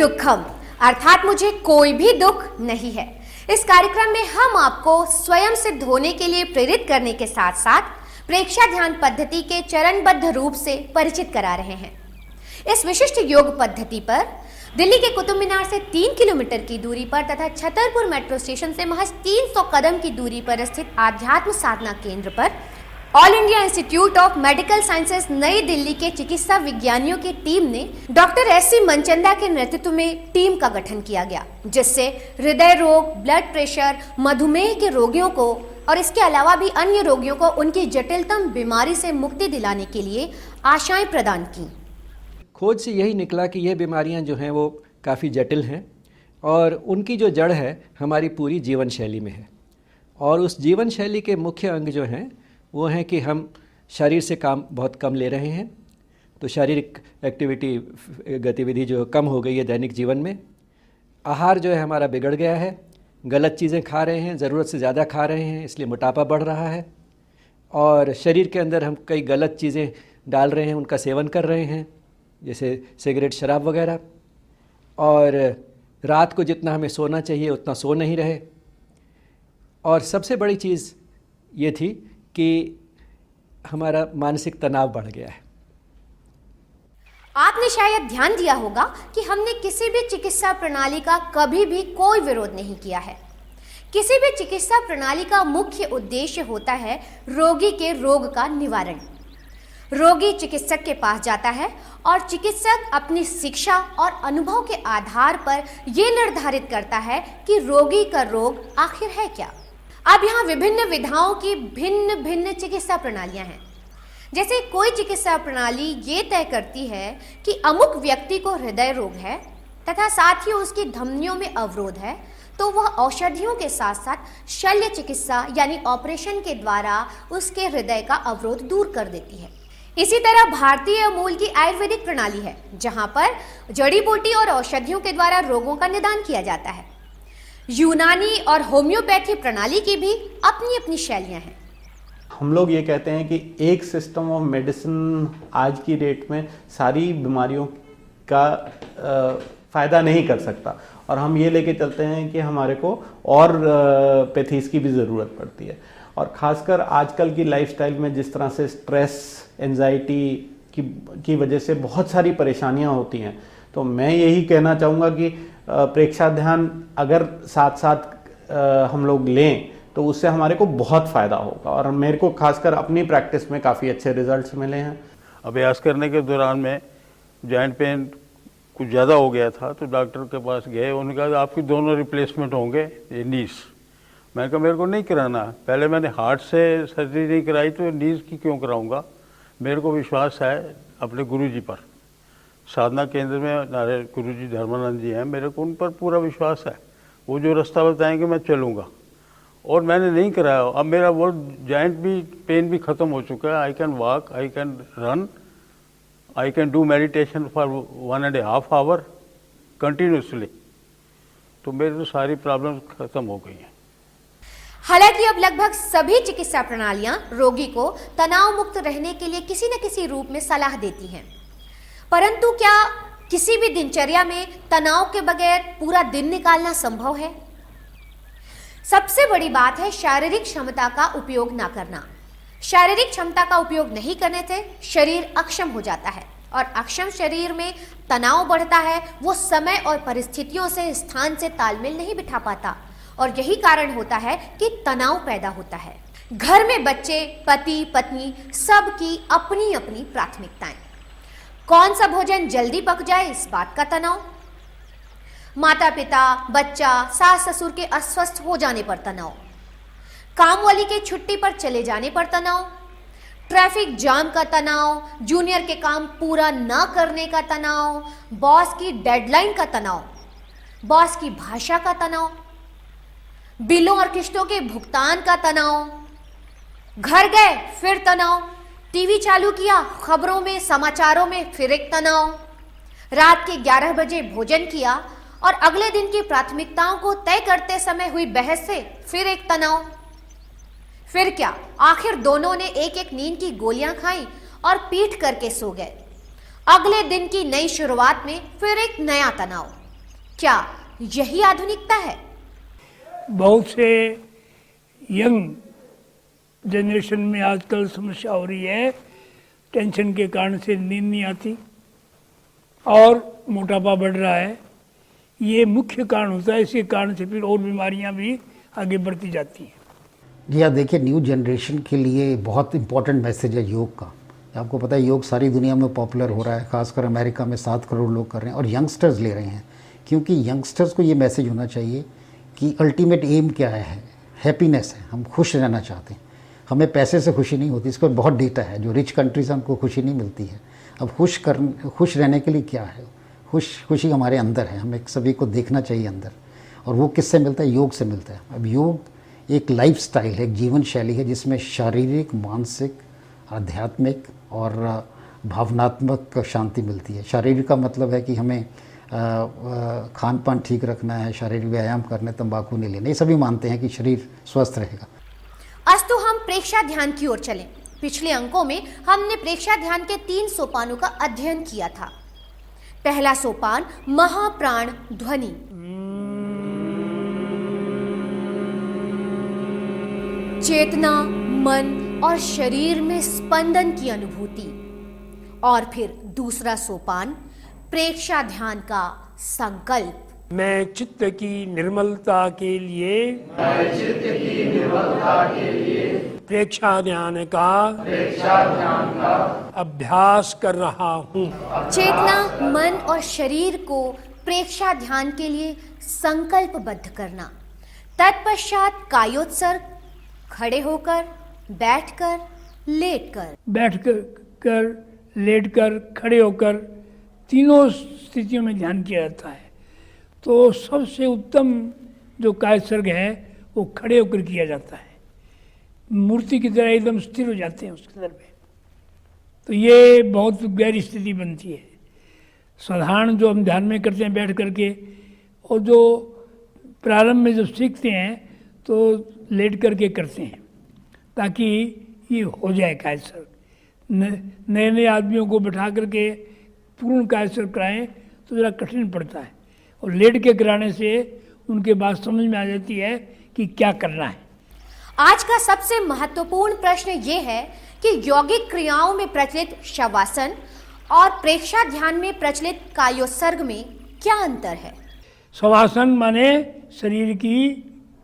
दुखम अर्थात मुझे कोई भी दुख नहीं है। इस कार्यक्रम में हम आपको स्वयं सिद्ध होने के लिए प्रेरित करने के साथ साथ प्रेक्षा ध्यान पद्धति के चरणबद्ध रूप से परिचित करा रहे हैं। इस विशिष्ट योग पद्धति पर दिल्ली के कुतुब मीनार से 3 किलोमीटर की दूरी पर तथा छतरपुर मेट्रो स्टेशन से महज 300 कदम की दूरी पर स्थित आध्यात्म साधना केंद्र पर all India institute of medical sciences नई दिल्ली के चिकित्सा विज्ञानियों की टीम ने डॉक्टर एस.सी. मनचंदा के नेतृत्व में टीम का गठन किया गया, जिससे हृदय रोग, ब्लड प्रेशर, मधुमेह के रोगियों को और इसके अलावा भी अन्य रोगियों को उनकी जटिलतम बीमारी से मुक्ति दिलाने के लिए आशाएं प्रदान की। खोज से यही निकला कि ये बीमारियां जो हैं वो काफ़ी जटिल हैं और उनकी जो जड़ है हमारी पूरी जीवन शैली में है। और उस जीवन शैली के मुख्य अंग जो हैं वो हैं कि हम शरीर से काम बहुत कम ले रहे हैं, तो शारीरिक एक्टिविटी गतिविधि जो कम हो गई है दैनिक जीवन में। आहार जो है हमारा बिगड़ गया है, गलत चीज़ें खा रहे हैं, ज़रूरत से ज़्यादा खा रहे हैं, इसलिए मोटापा बढ़ रहा है। और शरीर के अंदर हम कई गलत चीज़ें डाल रहे हैं, उनका सेवन कर रहे हैं, जैसे सिगरेट, शराब वगैरह। और रात को जितना हमें सोना चाहिए उतना सो नहीं रहे। और सबसे बड़ी चीज़ ये थी कि हमारा मानसिक तनाव बढ़ गया है। आपने शायद ध्यान दिया होगा कि हमने किसी भी चिकित्सा प्रणाली का कभी भी कोई विरोध नहीं किया है। किसी भी चिकित्सा प्रणाली का मुख्य उद्देश्य होता है रोगी के रोग का निवारण। रोगी चिकित्सक के पास जाता है और चिकित्सक अपनी शिक्षा और अनुभव के आधार पर यह निर्धारित करता है कि रोगी का रोग आखिर है क्या। अब यहाँ विभिन्न विधाओं की भिन्न भिन्न चिकित्सा प्रणालियां हैं। जैसे कोई चिकित्सा प्रणाली ये तय करती है कि अमुक व्यक्ति को हृदय रोग है तथा साथ ही उसकी धमनियों में अवरोध है, तो वह औषधियों के साथ साथ शल्य चिकित्सा यानी ऑपरेशन के द्वारा उसके हृदय का अवरोध दूर कर देती है। इसी तरह भारतीय मूल की आयुर्वेदिक प्रणाली है, जहां पर जड़ी बूटी और औषधियों के द्वारा रोगों का निदान किया जाता है। यूनानी और होम्योपैथी प्रणाली की भी अपनी अपनी शैलियां हैं। हम लोग ये कहते हैं कि एक सिस्टम ऑफ मेडिसिन आज की डेट में सारी बीमारियों का फ़ायदा नहीं कर सकता, और हम ये लेके चलते हैं कि हमारे को और पैथीज की भी ज़रूरत पड़ती है। और ख़ासकर आजकल की लाइफस्टाइल में जिस तरह से स्ट्रेस, एंजाइटी की वजह से बहुत सारी परेशानियां होती हैं, तो मैं यही कहना चाहूँगा कि प्रेक्षा ध्यान अगर साथ साथ हम लोग लें तो उससे हमारे को बहुत फ़ायदा होगा। और मेरे को खासकर अपनी प्रैक्टिस में काफ़ी अच्छे रिजल्ट्स मिले हैं। अभ्यास करने के दौरान में जॉइंट पेन कुछ ज़्यादा हो गया था, तो डॉक्टर के पास गए, उन्होंने कहा आपकी दोनों रिप्लेसमेंट होंगे ये नीज। मैंने कहा मेरे को नहीं कराना, पहले मैंने हार्ट से सर्जरी नहीं कराई तो नीज की क्यों कराऊंगा। मेरे को विश्वास है अपने गुरुजी पर, साधना केंद्र में हमारे गुरुजी धर्मानंद जी हैं, मेरे को उन पर पूरा विश्वास है। वो जो रास्ता बताएंगे मैं चलूँगा, और मैंने नहीं कराया। अब मेरा वो जॉइंट भी पेन भी ख़त्म हो चुका है। I can walk, I can run, I can do meditation for 1.5 hour continuously. तो मेरी तो सारी प्रॉब्लम ख़त्म हो गई हैं। हालांकि अब लगभग सभी चिकित्सा प्रणालियां रोगी को तनाव मुक्त रहने के लिए किसी न किसी रूप में सलाह देती हैं, परंतु क्या किसी भी दिनचर्या में तनाव के बगैर पूरा दिन निकालना संभव है? सबसे बड़ी बात है शारीरिक क्षमता का उपयोग ना करना। शारीरिक क्षमता का उपयोग नहीं करने से शरीर अक्षम हो जाता है, और अक्षम शरीर में तनाव बढ़ता है। वो समय और परिस्थितियों से, स्थान से तालमेल नहीं बिठा पाता, और यही कारण होता है कि तनाव पैदा होता है। घर में बच्चे, पति, पत्नी सबकी अपनी अपनी प्राथमिकताएं। कौन सा भोजन जल्दी पक जाए इस बात का तनाव, माता पिता, बच्चा, सास ससुर के अस्वस्थ हो जाने पर तनाव, काम वाली के छुट्टी पर चले जाने पर तनाव, ट्रैफिक जाम का तनाव, जूनियर के काम पूरा ना करने का तनाव, बॉस की डेडलाइन का तनाव, बॉस की भाषा का तनाव, बिलों और किस्तों के भुगतान का तनाव, घर गए फिर तनाव, टीवी चालू किया, खबरों में, समाचारों में फिर एक तनाव, रात के 11 बजे भोजन किया और अगले दिन की प्राथमिकताओं को तय करते समय हुई बहस से फिर एक तनाव। फिर क्या, आखिर दोनों ने एक एक नींद की गोलियां खाई और पीट करके सो गए। अगले दिन की नई शुरुआत में फिर एक नया तनाव। क्या यही आधुनिकता है? बहुत से यंग जनरेशन में आजकल समस्या हो रही है, टेंशन के कारण से नींद नहीं आती और मोटापा बढ़ रहा है। ये मुख्य कारण होता है। इसी कारण से फिर और बीमारियां भी आगे बढ़ती जाती हैं। जी हाँ, देखिए न्यू जनरेशन के लिए बहुत इम्पोर्टेंट मैसेज है योग का। आपको पता है योग सारी दुनिया में पॉपुलर हो रहा है, खासकर अमेरिका में 7 करोड़ लोग कर रहे हैं और यंगस्टर्स ले रहे हैं, क्योंकि यंगस्टर्स को ये मैसेज होना चाहिए कि अल्टीमेट एम क्या है, हैप्पीनेस है। हम खुश रहना चाहते हैं, हमें पैसे से खुशी नहीं होती। इस पर बहुत डेटा है, जो रिच कंट्रीज हैं उनको खुशी नहीं मिलती है। अब खुश रहने के लिए क्या है, खुशी हमारे अंदर है, हमें सभी को देखना चाहिए अंदर। और वो किससे मिलता है? योग से मिलता है। अब योग एक लाइफ स्टाइल है, एक जीवन शैली है जिसमें शारीरिक, मानसिक, आध्यात्मिक और भावनात्मक शांति मिलती है। शारीरिक का मतलब है कि हमें खान पान ठीक रखना है, शारीरिक व्यायाम करना है, तंबाकू नहीं लेना, ये सभी मानते हैं कि शरीर स्वस्थ रहेगा। अस्तु हम प्रेक्षा ध्यान की ओर चलें। पिछले अंकों में हमने प्रेक्षा ध्यान के 3 सोपानों का अध्ययन किया था। पहला सोपान महाप्राण ध्वनि, चेतना, मन और शरीर में स्पंदन की अनुभूति। और फिर दूसरा सोपान प्रेक्षा ध्यान का संकल्प। मैं चित्त की निर्मलता के लिए प्रेक्षा ध्यान का अभ्यास कर रहा हूँ। चेतना, मन और शरीर को प्रेक्षा ध्यान के लिए संकल्पबद्ध करना। तत्पश्चात कायोत्सर्ग, खड़े होकर, बैठकर, लेटकर। बैठकर, लेटकर, खड़े होकर, तीनों स्थितियों में ध्यान किया जाता है। तो सबसे उत्तम जो कायसर्ग है वो खड़े होकर किया जाता है। मूर्ति की तरह एकदम स्थिर हो जाते हैं उसके तरफ में, तो ये बहुत गहरी स्थिति बनती है। साधारण जो हम ध्यान में करते हैं बैठ करके, और जो प्रारंभ में जब सीखते हैं तो लेट करके करते हैं ताकि ये हो जाए कायसर्ग। नए नए आदमियों को बैठा करके पूर्ण कायसर्ग कराएं तो ज़रा कठिन पड़ता है, और लेट के कराने से उनके बात समझ में आ जाती है कि क्या करना है। आज का सबसे महत्वपूर्ण प्रश्न ये है कि यौगिक क्रियाओं में प्रचलित शवासन और प्रेक्षा ध्यान में प्रचलित कायोत्सर्ग में क्या अंतर है? शवासन माने शरीर की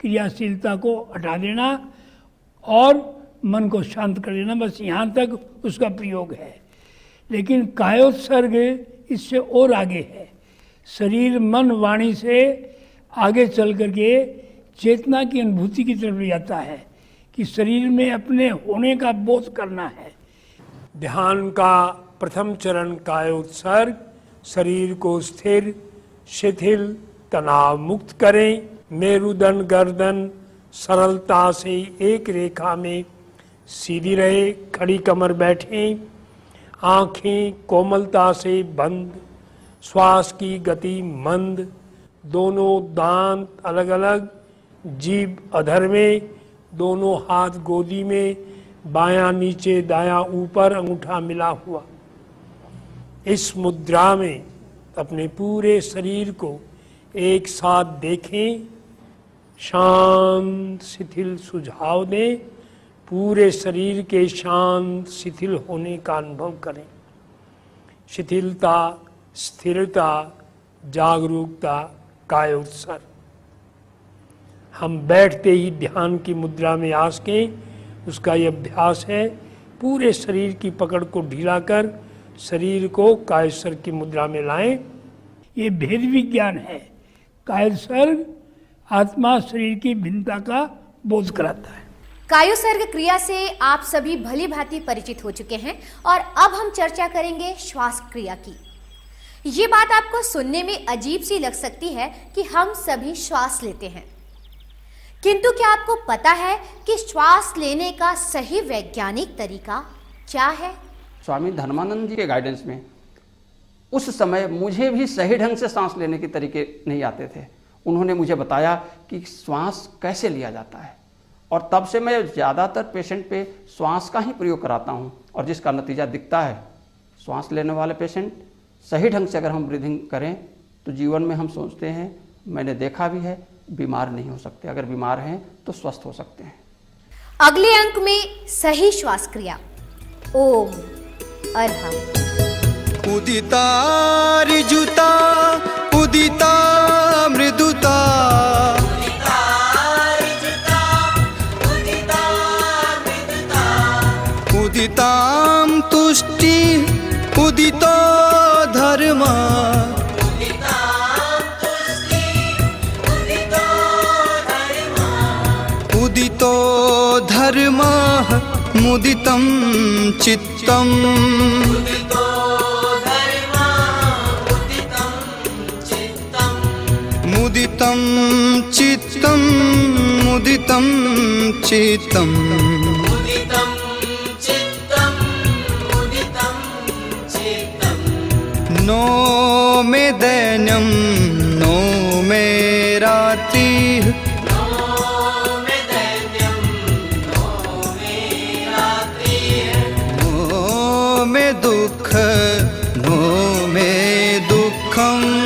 क्रियाशीलता को हटा देना और मन को शांत कर देना, बस यहाँ तक उसका प्रयोग है। लेकिन कायोत्सर्ग इससे और आगे है। शरीर, मन, वाणी से आगे चल करके चेतना की अनुभूति की तरफ ले जाता है कि शरीर में अपने होने का बोध करना है। ध्यान का प्रथम चरण कायोत्सर्ग शरीर को स्थिर, शिथिल, तनाव मुक्त करें। मेरुदंड, गर्दन सरलता से एक रेखा में सीधी रहे। खड़ी कमर बैठें। आँखें कोमलता से बंद। श्वास की गति मंद। दोनों दांत अलग अलग। जीभ अधर में। दोनों हाथ गोदी में। बायां नीचे, दायां ऊपर, अंगूठा मिला हुआ। इस मुद्रा में अपने पूरे शरीर को एक साथ देखें। शांत शिथिल सुझाव दें। पूरे शरीर के शांत शिथिल होने का अनुभव करें। शिथिलता, स्थिरता, जागरूकता, कायोत्सर्ग। हम बैठते ही ध्यान की मुद्रा में आ सकें, उसका यह अभ्यास है। पूरे शरीर की पकड़ को ढीला कर शरीर को कायोत्सर्ग की मुद्रा में लाएं। ये भेद विज्ञान है। कायोत्सर्ग आत्मा शरीर की भिन्नता का बोध कराता है। कायोत्सर्ग क्रिया से आप सभी भली भांति परिचित हो चुके हैं और अब हम चर्चा करेंगे श्वास क्रिया की। ये बात आपको सुनने में अजीब सी लग सकती है कि हम सभी श्वास लेते हैं, किंतु क्या आपको पता है कि श्वास लेने का सही वैज्ञानिक तरीका क्या है? स्वामी धर्मानंद जी के गाइडेंस में उस समय मुझे भी सही ढंग से सांस लेने के तरीके नहीं आते थे। उन्होंने मुझे बताया कि श्वास कैसे लिया जाता है, और तब से मैं ज़्यादातर पेशेंट पे श्वास का ही प्रयोग कराता हूँ, और जिसका नतीजा दिखता है। श्वास लेने वाले पेशेंट सही ढंग से अगर हम ब्रीदिंग करें तो जीवन में हम सोचते हैं, मैंने देखा भी है, बीमार नहीं हो सकते, अगर बीमार हैं तो स्वस्थ हो सकते हैं। अगले अंक में सही श्वास क्रिया ओम अर्हम। उदिता ऋजुता उदिता मृदुता उदितां तुष्टि उदितो धर्म उदितो धर्मः मुदितं चित्तम् मुदितं चित्तं मुदितं चित्तं नो मे दैन्यं नो मे रात्रिः नो मे दुःख नो मे दुःखम्